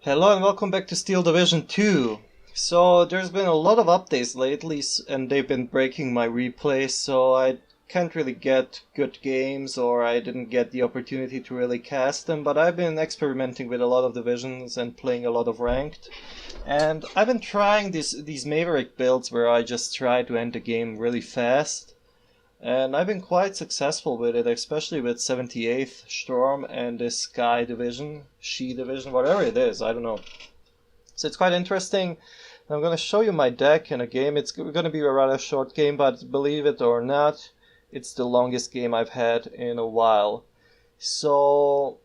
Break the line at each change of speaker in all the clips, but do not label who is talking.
Hello and welcome back to Steel Division 2. So there's been a lot of updates lately and they've been breaking my replay, so I can't really get good games or I didn't get the opportunity to really cast them, but I've been experimenting with a lot of divisions and playing a lot of ranked. And I've been trying these Maverick builds where I just try to end the game really fast. And I've been quite successful with it, especially with 78th Sturm and this Sky division, She division, whatever it is, I don't know. So it's quite interesting. I'm going to show you my deck in a game. It's going to be a rather short game, but believe it or not, it's the longest game I've had in a while. So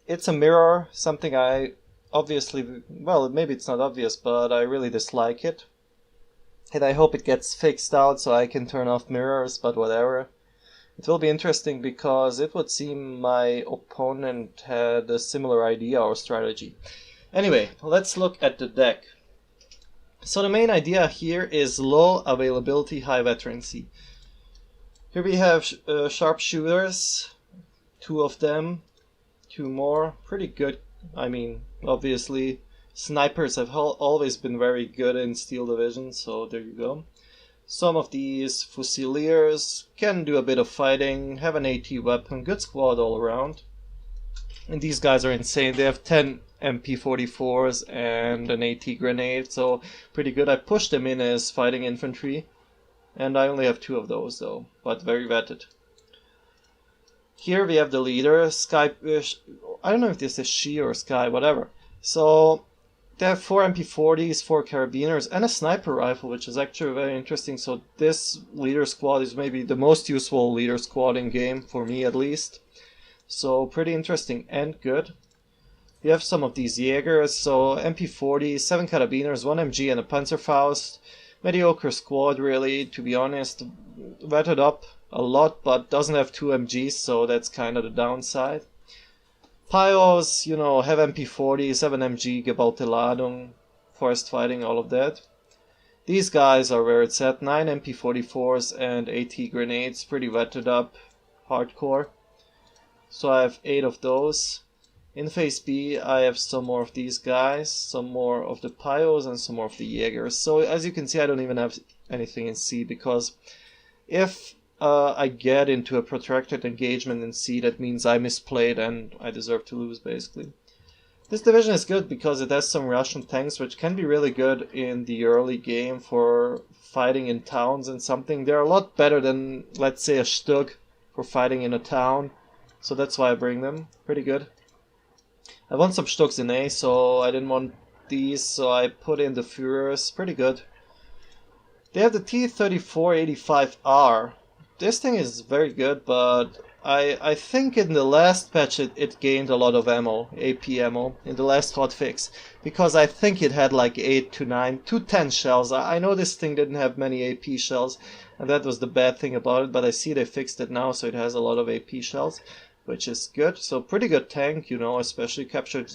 it's a mirror, something I obviously, well, maybe it's not obvious, but I really dislike it. And I hope it gets fixed out so I can turn off mirrors, but whatever. It will be interesting because it would seem my opponent had a similar idea or strategy. Anyway, let's look at the deck. So the main idea here is low availability, high veterancy. Here we have sharpshooters, two of them, two more, pretty good. I mean, obviously. Snipers have always been very good in Steel Division, so there you go. Some of these Fusiliers can do a bit of fighting, have an AT weapon, good squad all around. And these guys are insane. They have 10 MP44s and an AT grenade, so pretty good. I pushed them in as fighting infantry, and I only have two of those though, but very vetted. Here we have the leader, Sky. I don't know if this is She or Sky, whatever. So they have 4 MP40s, 4 carabiners, and a sniper rifle, which is actually very interesting. So this leader squad is maybe the most useful leader squad in game, for me at least. So pretty interesting and good. You have some of these Jägers, so MP40, 7 carabiners, 1 MG and a Panzerfaust. Mediocre squad really, to be honest. Vetted up a lot, but doesn't have 2 MGs, so that's kind of the downside. Pyos, you know, have MP40, 7 MG, gebaute Ladung, forest fighting, all of that. These guys are where it's at, 9 MP44s and AT grenades, pretty vetted up, hardcore. So I have 8 of those. In phase B, I have some more of these guys, some more of the Pyos and some more of the Jägers. So as you can see, I don't even have anything in C, because if I get into a protracted engagement in C, that means I misplayed and I deserve to lose, basically. This division is good because it has some Russian tanks, which can be really good in the early game for fighting in towns and something. They're a lot better than, let's say, a Stug for fighting in a town, so that's why I bring them. Pretty good. I want some Stugs in A, so I didn't want these, so I put in the Führers. Pretty good. They have the T-3485R. This thing is very good, but I think in the last patch it gained a lot of ammo, AP ammo, in the last hotfix. Because I think it had like 8 to 9 to 10 shells. I know this thing didn't have many AP shells, and that was the bad thing about it, but I see they fixed it now, so it has a lot of AP shells, which is good. So pretty good tank, you know, especially captured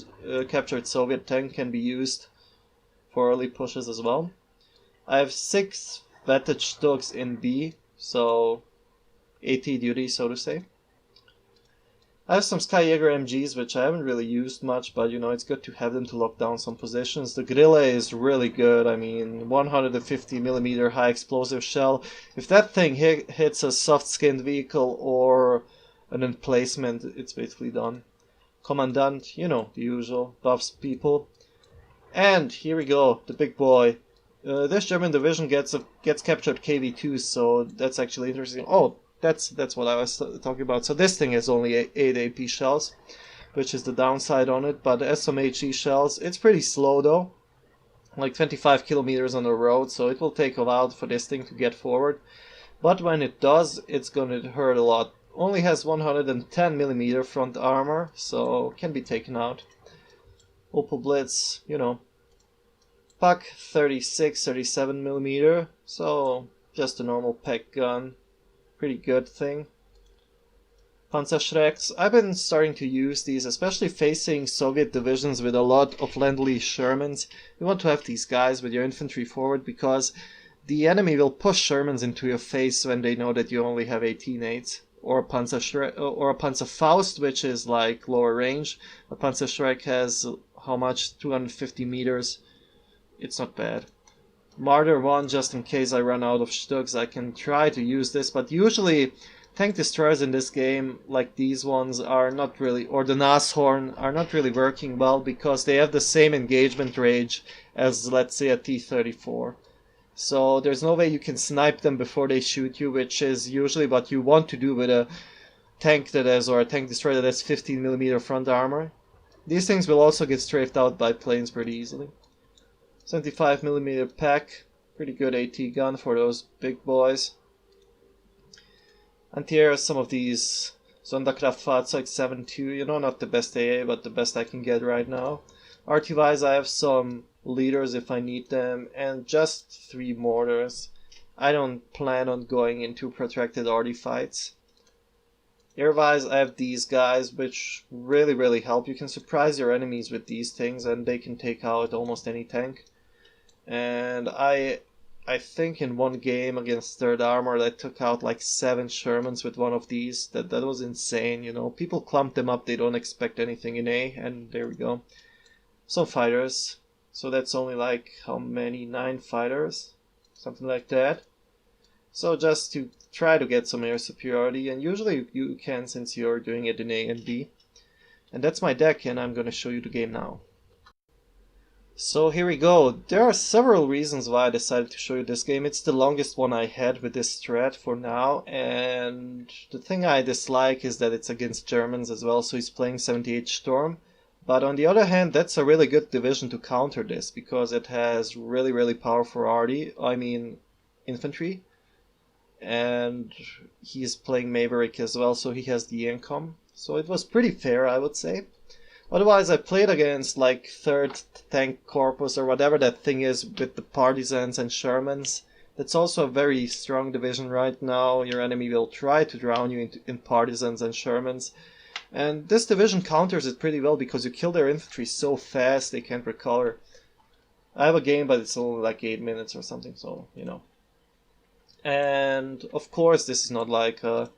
Soviet tank can be used for early pushes as well. I have 6 vetted Stugs in B, so AT duty, so to say. I have some Skijager MGs, which I haven't really used much, but you know, it's good to have them to lock down some positions. The Grille is really good. I mean, 150mm high explosive shell. If that thing hits a soft-skinned vehicle or an emplacement, it's basically done. Commandant, you know, the usual, buffs people. And here we go, the big boy. This German division gets captured KV2, so that's actually interesting. Oh, that's what I was talking about. So this thing has only 8 AP shells, which is the downside on it, but it has some HE shells. It's pretty slow though, like 25 kilometers on the road, so it will take a while for this thing to get forward. But when it does, it's gonna hurt a lot. Only has 110mm front armor, so can be taken out. Opel Blitz, you know. Puck 36, 37mm, so just a normal PEC gun. Pretty good thing. Panzerschrecks. I've been starting to use these, especially facing Soviet divisions with a lot of Lend-Lease Shermans. You want to have these guys with your infantry forward because the enemy will push Shermans into your face when they know that you only have 18-8s. Or a Panzerfaust, which is like lower range. A Panzerschreck has how much, 250 meters. It's not bad. Martyr 1, just in case I run out of Stugs, I can try to use this, but usually tank destroyers in this game, like these ones, are not really, or the Nashorn, are not really working well because they have the same engagement range as, let's say, a T-34. So there's no way you can snipe them before they shoot you, which is usually what you want to do with a tank that has, or a tank destroyer that has 15mm front armor. These things will also get strafed out by planes pretty easily. 75mm pack, pretty good AT gun for those big boys. Anti-air, some of these Sonderkraftfahrzeug 7.2, you know, not the best AA, but the best I can get right now. RT-wise, I have some leaders if I need them, and just 3 mortars. I don't plan on going into protracted RT fights. Air-wise, I have these guys, which really help. You can surprise your enemies with these things, and they can take out almost any tank. And I think in one game against Third Armor, I took out like 7 Shermans with one of these. That was insane, you know. People clump them up, they don't expect anything in A, and there we go. Some fighters. So that's only like, how many? 9 fighters? Something like that. So just to try to get some air superiority, and usually you can since you're doing it in A and B. And that's my deck, and I'm gonna show you the game now. So here we go. There are several reasons why I decided to show you this game. It's the longest one I had with this strat for now, and the thing I dislike is that it's against Germans as well, so he's playing 78 Sturm. But on the other hand, that's a really good division to counter this, because it has really powerful infantry. And he's playing Maverick as well, so he has the income. So it was pretty fair, I would say. Otherwise, I played against like 3rd Tank Corpus or whatever that thing is with the Partisans and Shermans. That's also a very strong division right now. Your enemy will try to drown you in Partisans and Shermans. And this division counters it pretty well because you kill their infantry so fast they can't recover. I have a game, but it's only like 8 minutes or something, so, you know. And of course, this is not like a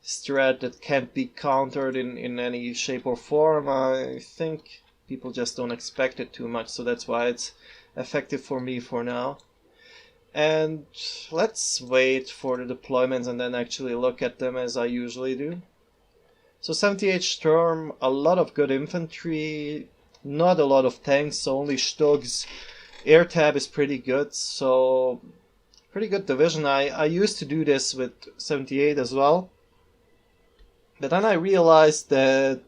strat that can't be countered in any shape or form. I think people just don't expect it too much, so that's why it's effective for me for now. And let's wait for the deployments and then actually look at them as I usually do. So 78 Sturm, a lot of good infantry, not a lot of tanks, so only Stugs. Air tab is pretty good, so pretty good division. I used to do this with 78 as well. But then I realized that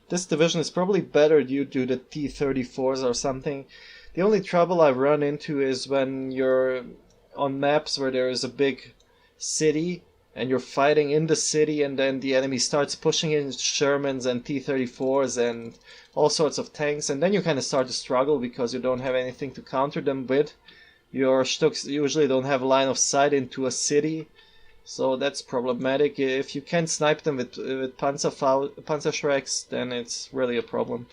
this division is probably better due to the T-34s or something. The only trouble I've run into is when you're on maps where there is a big city and you're fighting in the city and then the enemy starts pushing in Shermans and T-34s and all sorts of tanks, and then you kind of start to struggle because you don't have anything to counter them with. Your Stuks usually don't have line of sight into a city. So that's problematic. If you can't snipe them with Panzerschrecks, then it's really a problem.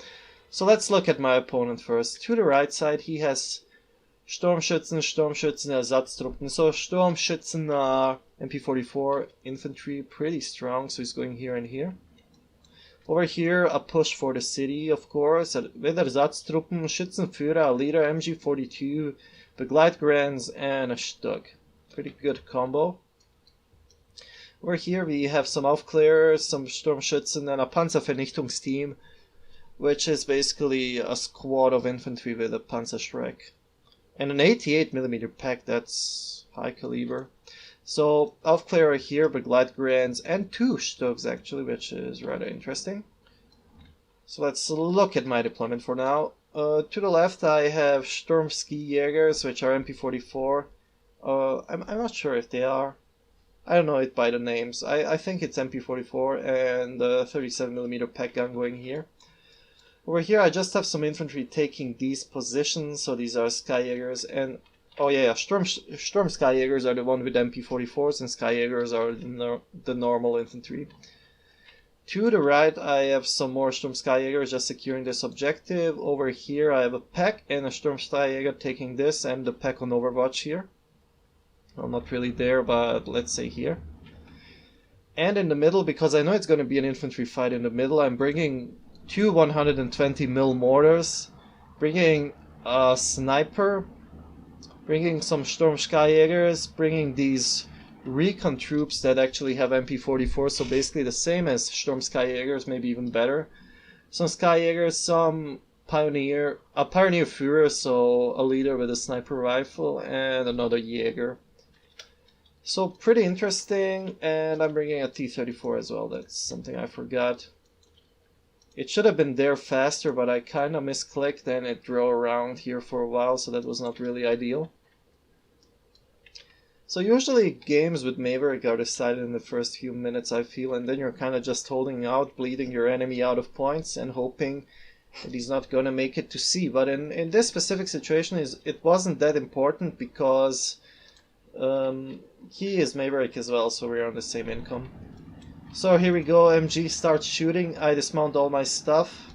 So let's look at my opponent first. To the right side, he has Sturmschützen, Ersatztruppen. So Sturmschützen are MP44 infantry, pretty strong, so he's going here and here. Over here, a push for the city, of course, with Ersatztruppen, Schützenführer, a leader, MG42, Begleitgrens, and a Stug. Pretty good combo. Over here we have some Aufklärers, some Sturmschützen, and a Panzervernichtungsteam, which is basically a squad of infantry with a Panzerschreck. And an 88mm pack, that's high caliber. So Aufklärer here, Begleitgrens, and 2 Stugs actually, which is rather interesting. So let's look at my deployment for now. To the left I have Sturm Skijaegers, which are MP44. I'm not sure if they are. I don't know it by the names. I think it's MP44 and a 37mm pack gun going here. Over here I just have some infantry taking these positions, so these are Skijaegers and... Oh yeah, Sturm Skijaegers are the one with MP44s and Skijaegers are the normal infantry. To the right I have some more Sturm Skijaegers just securing this objective. Over here I have a pack and a Sturm Skijaeger taking this and the pack on Overwatch here. Well, not really there, but let's say here. And in the middle, because I know it's going to be an infantry fight in the middle, I'm bringing 2 120mm mortars. bringing a sniper, bringing some Sturm Skijagers, bringing these recon troops that actually have MP44, so basically the same as Sturm Skijagers, maybe even better. Some Skijagers, some Pioneer, a Pioneer Führer, so a leader with a sniper rifle, and another Jaeger. So pretty interesting, and I'm bringing a T-34 as well, that's something I forgot. It should have been there faster, but I kinda misclicked and it drove around here for a while, so that was not really ideal. So usually games with Maverick are decided in the first few minutes, I feel, and then you're kinda just holding out, bleeding your enemy out of points and hoping that he's not gonna make it to C. But in this specific situation, it wasn't that important because he is Maverick as well, so we're on the same income. So here we go, MG starts shooting, I dismount all my stuff.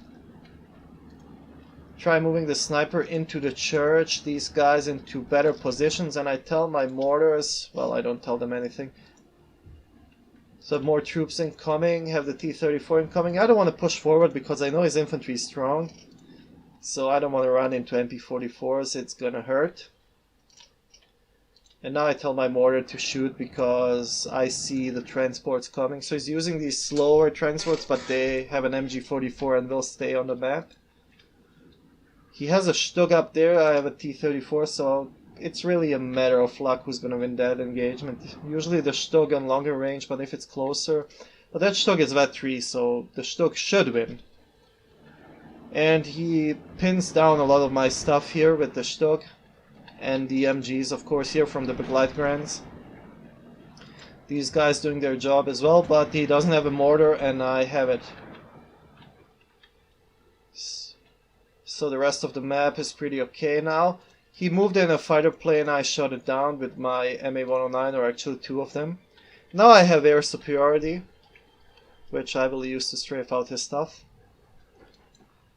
Try moving the sniper into the church, these guys into better positions, and I tell my mortars, well, I don't tell them anything. So have more troops incoming, have the T-34 incoming. I don't want to push forward because I know his infantry is strong. So I don't want to run into MP44s, it's gonna hurt. And now I tell my mortar to shoot because I see the transports coming. So he's using these slower transports, but they have an MG44 and will stay on the map. He has a Stug up there, I have a T-34, so it's really a matter of luck who's going to win that engagement. Usually the Stug on longer range, but if it's closer... But that Stug is Vet 3, so the Stug should win. And he pins down a lot of my stuff here with the Stug. And the MGs, of course, here from the Begleitgrans. These guys doing their job as well, but he doesn't have a mortar and I have it. So the rest of the map is pretty okay now. He moved in a fighter plane, I shot it down with my MA-109, or actually two of them. Now I have air superiority, which I will use to strafe out his stuff.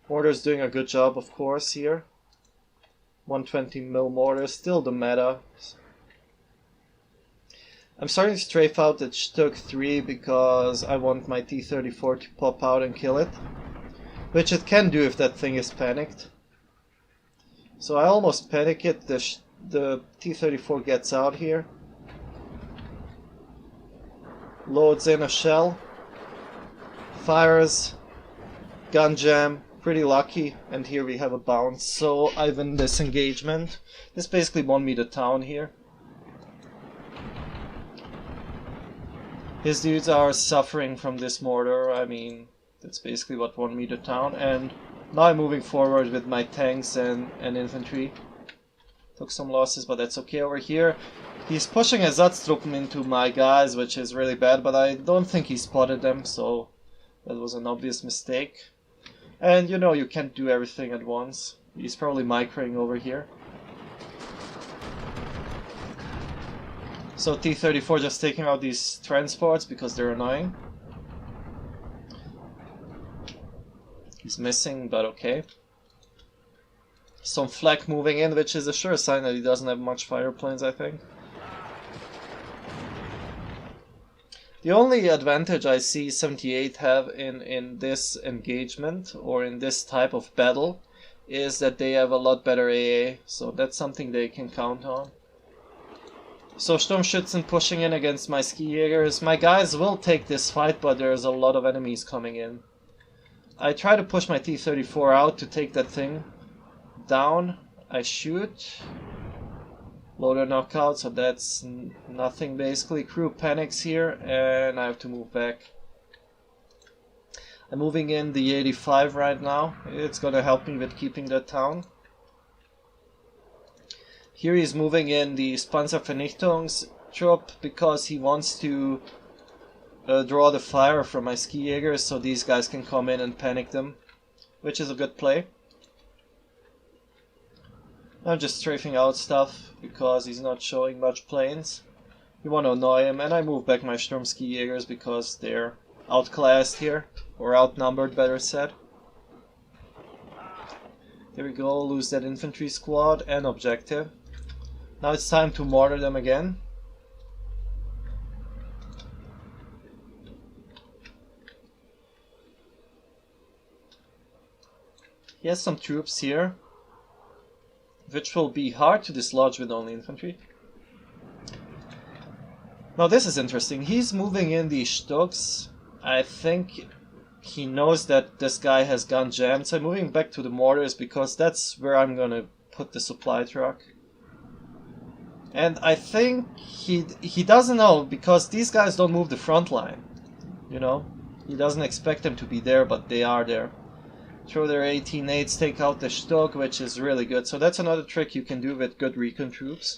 Mortar's doing a good job, of course, here. 120mm mortar, still the meta. I'm starting to strafe out the Stug 3 because I want my T-34 to pop out and kill it. Which it can do if that thing is panicked. So I almost panic it, the T-34 gets out here. Loads in a shell. Fires. Gun jam. Pretty lucky, and here we have a bounce, so I win this engagement. This basically won me the town here. His dudes are suffering from this mortar, I mean, that's basically what won me the town, and now I'm moving forward with my tanks and infantry. Took some losses, but that's okay over here. He's pushing Ersatztruppen into my guys, which is really bad, but I don't think he spotted them, so that was an obvious mistake. And you know, you can't do everything at once. He's probably microing over here. So T-34 just taking out these transports because they're annoying. He's missing, but okay. Some flak moving in, which is a sure sign that he doesn't have much fire planes, I think. The only advantage I see 78 have in this engagement, or in this type of battle, is that they have a lot better AA, so that's something they can count on. So Sturmschützen pushing in against my Skijagers. My guys will take this fight, but there's a lot of enemies coming in. I try to push my T-34 out to take that thing down. I shoot. Loader knockout, so that's nothing basically. Crew panics here, and I have to move back. I'm moving in the 85 right now. It's gonna help me with keeping that town. Here he's moving in the Panzervernichtungstrupp because he wants to draw the fire from my Skijagers so these guys can come in and panic them, which is a good play. I'm just strafing out stuff because he's not showing much planes. You want to annoy him, and I move back my Sturm Skijagers because they're outclassed here, or outnumbered better said. There we go, lose that infantry squad and objective. Now it's time to mortar them again. He has some troops here. which will be hard to dislodge with only infantry. Now this is interesting. He's moving in these Stugs. I think he knows that this guy has gun jammed, so I'm moving back to the mortars because that's where I'm gonna put the supply truck. And I think he doesn't know, because these guys don't move the front line. You know? He doesn't expect them to be there, but they are there. Throw their 18-8s, take out the Stug, which is really good. So that's another trick you can do with good recon troops.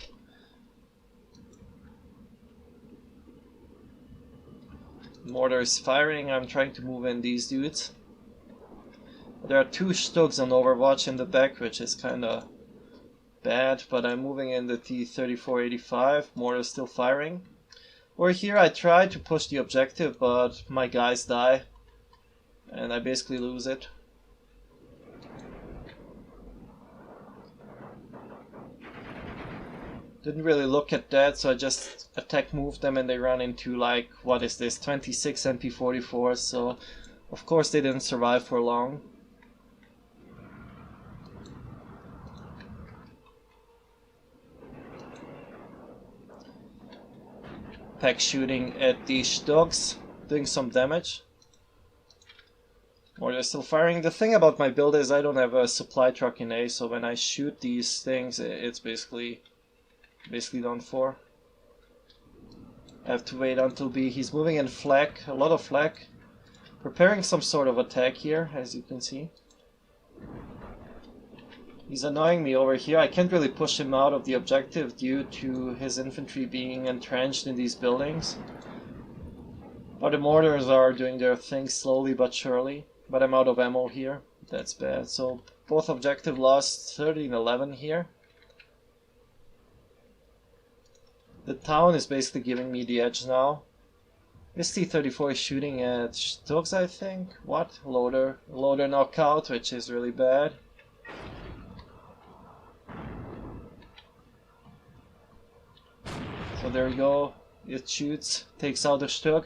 Mortar is firing. I'm trying to move in these dudes. There are 2 Stugs on Overwatch in the back, which is kinda bad, but I'm moving in the T-3485. Mortar is still firing. Over here I try to push the objective, but my guys die. And I basically lose it. Didn't really look at that, so I just attack moved them and they run into, like, what is this, 26 MP44s, so of course they didn't survive for long. Pack shooting at these Stugs, doing some damage. Or they're still firing. The thing about my build is I don't have a supply truck in A, so when I shoot these things, it's basically done for. I have to wait until B. He's moving in flak, a lot of flak. Preparing some sort of attack here, as you can see. He's annoying me over here. I can't really push him out of the objective due to his infantry being entrenched in these buildings. But the mortars are doing their thing slowly but surely. But I'm out of ammo here. That's bad. So both objective lost 13-11 here. The town is basically giving me the edge now. This T-34 is shooting at Stugs, I think. What? Loader knockout, which is really bad. So there we go. It shoots, takes out the Stug.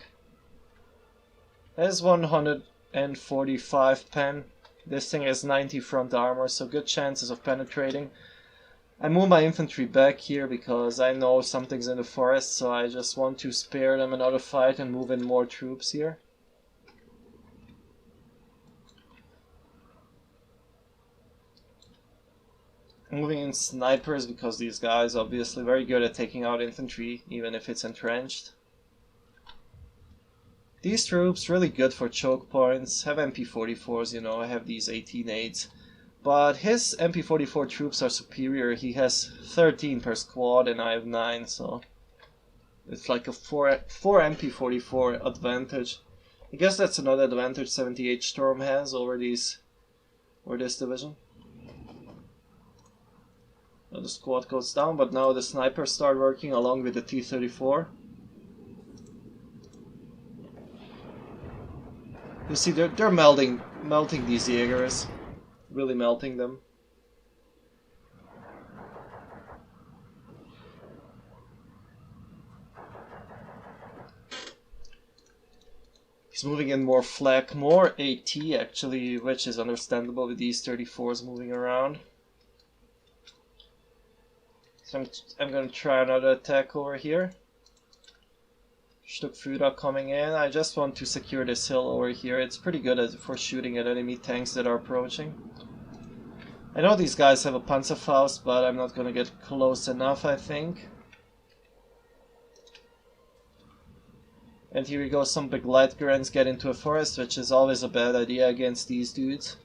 Has 145 pen. This thing has 90 front armor, so good chances of penetrating. I move my infantry back here because I know something's in the forest, so I just want to spare them another fight and move in more troops here. Moving in snipers because these guys are obviously very good at taking out infantry, even if it's entrenched. These troops really good for choke points, have MP44s, you know, I have these 18-8s. But his MP44 troops are superior. He has 13 per squad and I have 9, so it's like a 4 MP44 advantage. I guess that's another advantage 78 Sturm has over this division. Now the squad goes down, but now the snipers start working along with the T-34. You see, they're melting these Jägers. Really melting them. He's moving in more flak, more AT actually, which is understandable with these 34s moving around. So I'm gonna try another attack over here. Stuckfuda coming in. I just want to secure this hill over here. It's pretty good for shooting at enemy tanks that are approaching. I know these guys have a Panzerfaust, but I'm not gonna get close enough, I think. And here we go, some big light grants get into a forest, which is always a bad idea against these dudes.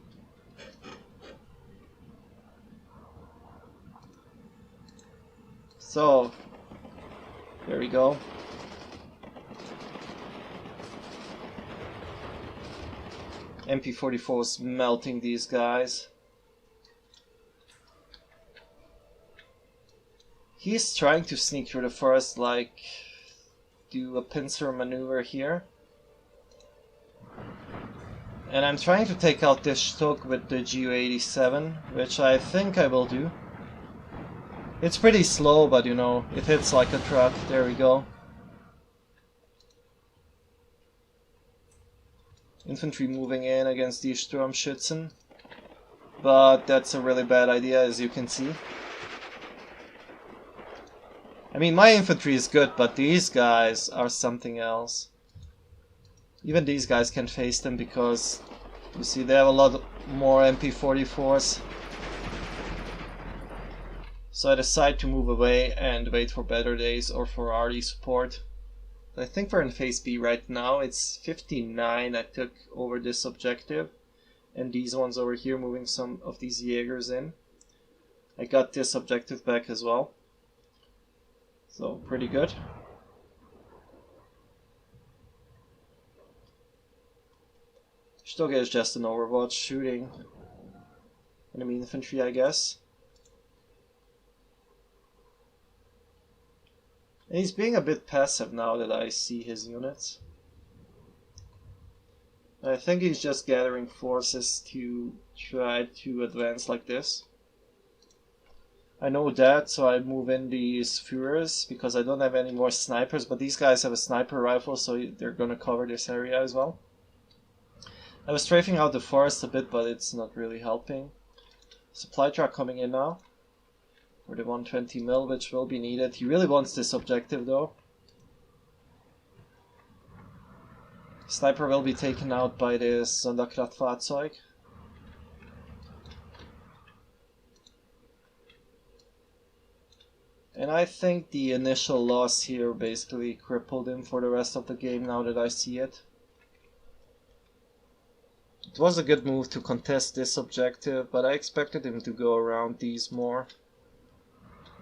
So, there we go. MP44 is melting these guys. He's trying to sneak through the forest, like do a pincer maneuver here. And I'm trying to take out this Stug with the GU-87, which I think I will do. It's pretty slow, but you know, it hits like a truck. There we go. Infantry moving in against these Sturmschützen. but that's a really bad idea, as you can see. I mean, my infantry is good, but these guys are something else. Even these guys can face them because, you see, they have a lot more MP44s. So I decide to move away and wait for better days or for RD support. I think we're in phase B right now. It's 59. I took over this objective. And these ones over here, moving some of these Jaegers in. I got this objective back as well. So, pretty good. Skijager is just an Overwatch shooting enemy infantry, I guess. And he's being a bit passive now that I see his units. I think he's just gathering forces to try to advance like this. I know that, so I move in these Führers because I don't have any more snipers, but these guys have a sniper rifle, so they're gonna cover this area as well. I was strafing out the forest a bit, but it's not really helping. Supply truck coming in now for the 120 mil, which will be needed. He really wants this objective though. Sniper will be taken out by this Sonderkraftfahrzeug. And I think the initial loss here basically crippled him for the rest of the game now that I see it. It was a good move to contest this objective, but I expected him to go around these more.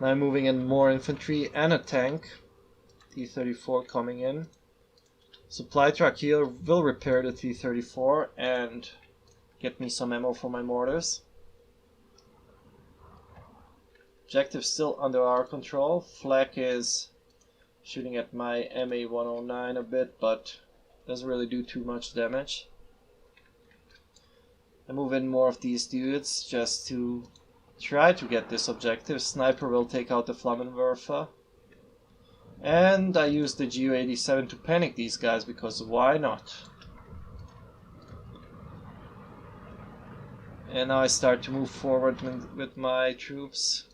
Now I'm moving in more infantry and a tank. T-34 coming in. Supply truck here will repair the T-34 and get me some ammo for my mortars. Objective still under our control. Flak is shooting at my MA-109 a bit, but doesn't really do too much damage. I move in more of these dudes just to try to get this objective. Sniper will take out the Flammenwerfer. And I use the GU-87 to panic these guys, because why not? And now I start to move forward with my troops.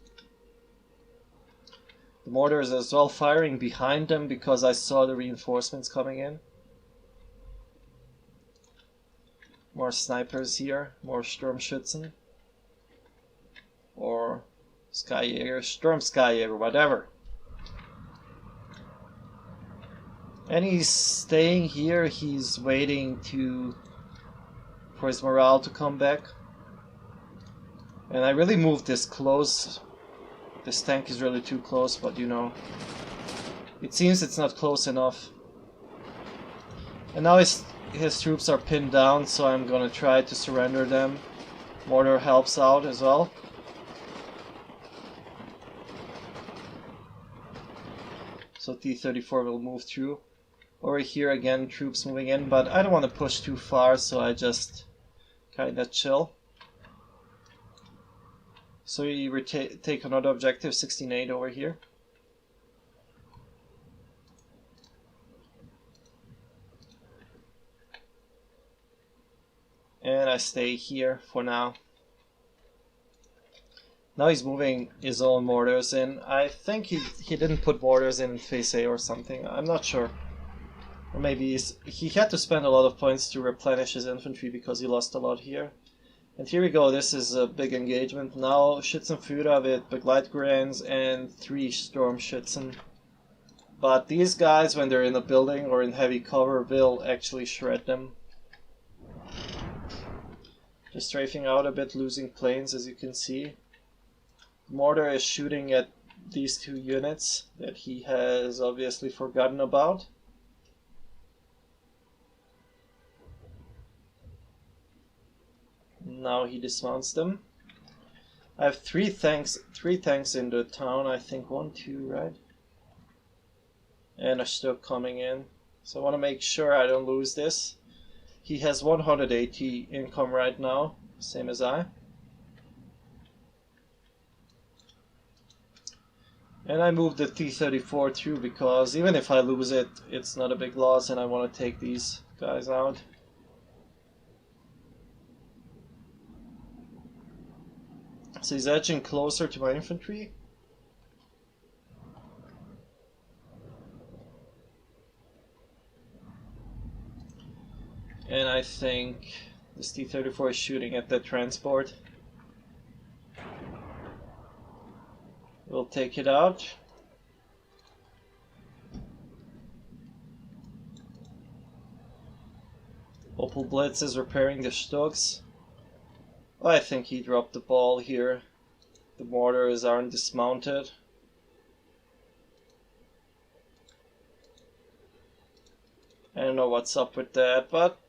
The mortars as well firing behind them because I saw the reinforcements coming in. More snipers here, more Sturmschützen. Or Skijager, Sturm Skijager, whatever. And he's staying here, he's waiting for his morale to come back. And I really moved this close. This tank is really too close, but you know, it seems it's not close enough. And now his troops are pinned down, so I'm gonna try to surrender them. Mortar helps out as well. So T-34 will move through. Over here again, troops moving in, but I don't want to push too far, so I just kinda chill. So we take another objective, 16-8 over here. And I stay here for now. Now he's moving his own mortars in. I think he didn't put mortars in phase A or something. I'm not sure. Or maybe he had to spend a lot of points to replenish his infantry because he lost a lot here. And here we go, this is a big engagement. Now Schützenführer with Begleitgrens and 3 Sturmschützen. But these guys, when they're in a building or in heavy cover, will actually shred them. Just strafing out a bit, losing planes as you can see. Mortar is shooting at these 2 units that he has obviously forgotten about. Now he dismounts them. I have 3 tanks in the town, I think 1, 2, right? And a Sturm coming in. So I want to make sure I don't lose this. He has 180 income right now, same as I. And I moved the T-34 through because even if I lose it, it's not a big loss and I want to take these guys out. So he's edging closer to my infantry. And I think this T-34 is shooting at that transport. We'll take it out. Opel Blitz is repairing the Stugs. I think he dropped the ball here. The mortars aren't dismounted. I don't know what's up with that, but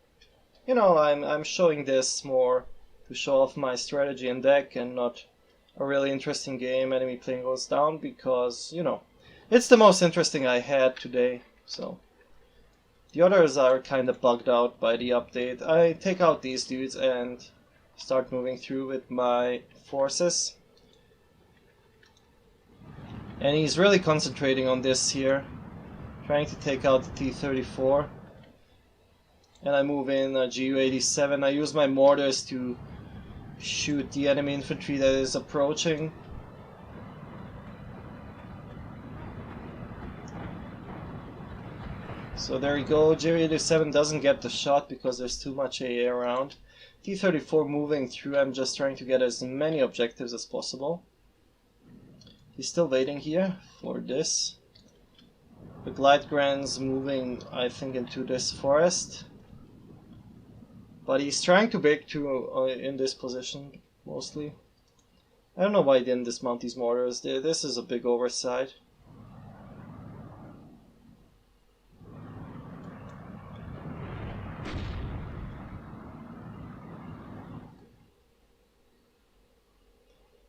you know, I'm showing this more to show off my strategy and deck and not a really interesting game. Enemy plane goes down because, you know, it's the most interesting I had today. So the others are kind of bugged out by the update. I take out these dudes and start moving through with my forces. And he's really concentrating on this here, trying to take out the T-34. And I move in a Ju-87. I use my mortars to shoot the enemy infantry that is approaching. So there you go. Ju-87 doesn't get the shot because there's too much AA around. T-34 moving through. I'm just trying to get as many objectives as possible. He's still waiting here for this. The Gleitgrand's moving, I think, into this forest. But he's trying to break through in this position, mostly. I don't know why he didn't dismount these mortars. This is a big oversight.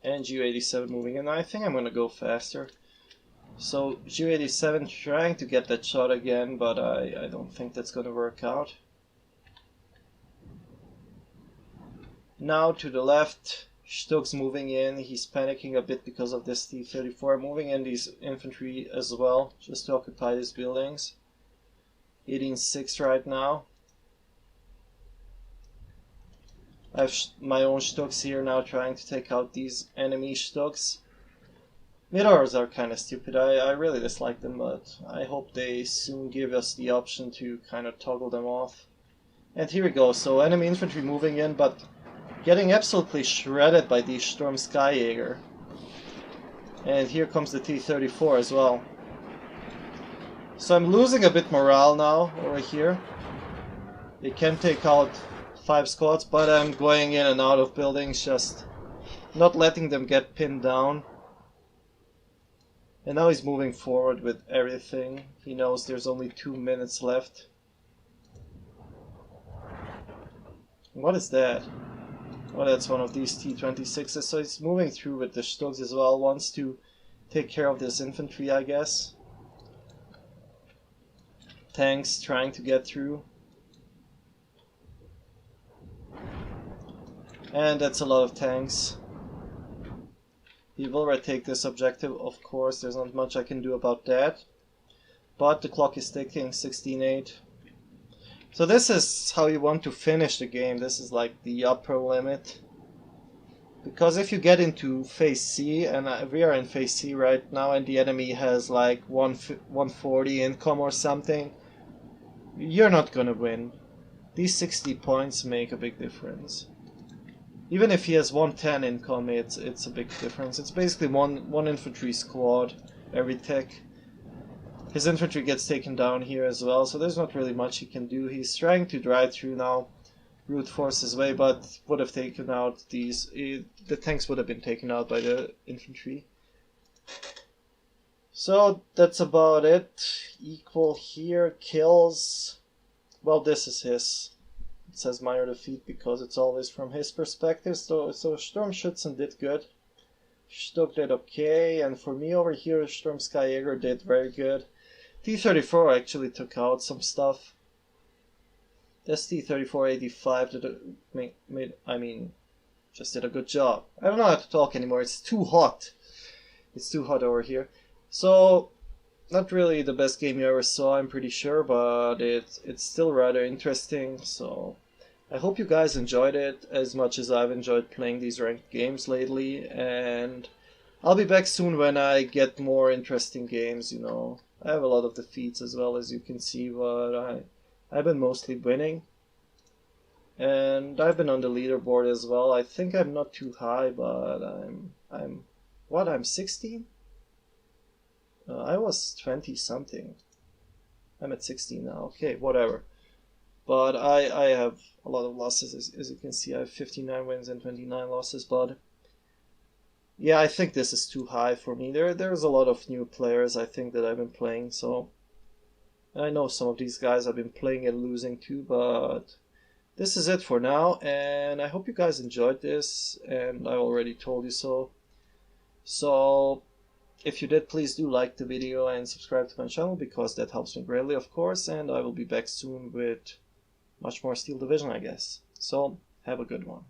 And Ju-87 moving in. I think I'm gonna go faster. So Ju-87 trying to get that shot again, but I don't think that's gonna work out. Now to the left, Stuck's moving in. He's panicking a bit because of this T-34. Moving in these infantry as well, just to occupy these buildings. 18-6 right now. I have my own Stucks here now trying to take out these enemy Stucks. Mirrors are kind of stupid. I really dislike them, but I hope they soon give us the option to kind of toggle them off. And here we go. So enemy infantry moving in, but getting absolutely shredded by the Sturm Skijager. And here comes the T-34 as well. So I'm losing a bit morale now over here. They can take out 5 squads, but I'm going in and out of buildings, just not letting them get pinned down. And now he's moving forward with everything. He knows there's only 2 minutes left. What is that? Oh, that's one of these T-26s, so he's moving through with the Stugs as well, wants to take care of this infantry, I guess. Tanks trying to get through. And that's a lot of tanks. He will retake this objective, of course, there's not much I can do about that. But the clock is ticking, 16-8. So this is how you want to finish the game. This is like the upper limit. Because if you get into phase C, and we are in phase C right now, and the enemy has like 140 income or something, you're not gonna win. These 60 points make a big difference. Even if he has 110 income, it's a big difference. It's basically one infantry squad every tech. His infantry gets taken down here as well, so there's not really much he can do. He's trying to drive through now, brute force his way, but would have taken out these. The tanks would have been taken out by the infantry. So that's about it. Equal here, kills. Well, this is his. It says minor defeat because it's always from his perspective. So Sturmschützen did good. Stuck did okay, and for me over here, Sturm Skijager did very good. T-34 actually took out some stuff. This T-34-85 just did a good job. I don't know how to talk anymore, it's too hot. It's too hot over here. So, not really the best game you ever saw, I'm pretty sure, but it's still rather interesting, so I hope you guys enjoyed it as much as I've enjoyed playing these ranked games lately, and I'll be back soon when I get more interesting games, you know. I have a lot of defeats as well, as you can see, but I've been mostly winning. And I've been on the leaderboard as well. I think I'm not too high, but I'm 16? I was 20 something. I'm at 16 now. Okay, whatever. But I have a lot of losses, as you can see. I have 59 wins and 29 losses, but yeah, I think this is too high for me. There's a lot of new players, I think, that I've been playing, so I know some of these guys I've been playing and losing too, but this is it for now, and I hope you guys enjoyed this, and I already told you so. So if you did, please do like the video and subscribe to my channel, because that helps me greatly, of course, and I will be back soon with much more Steel Division, I guess. So have a good one.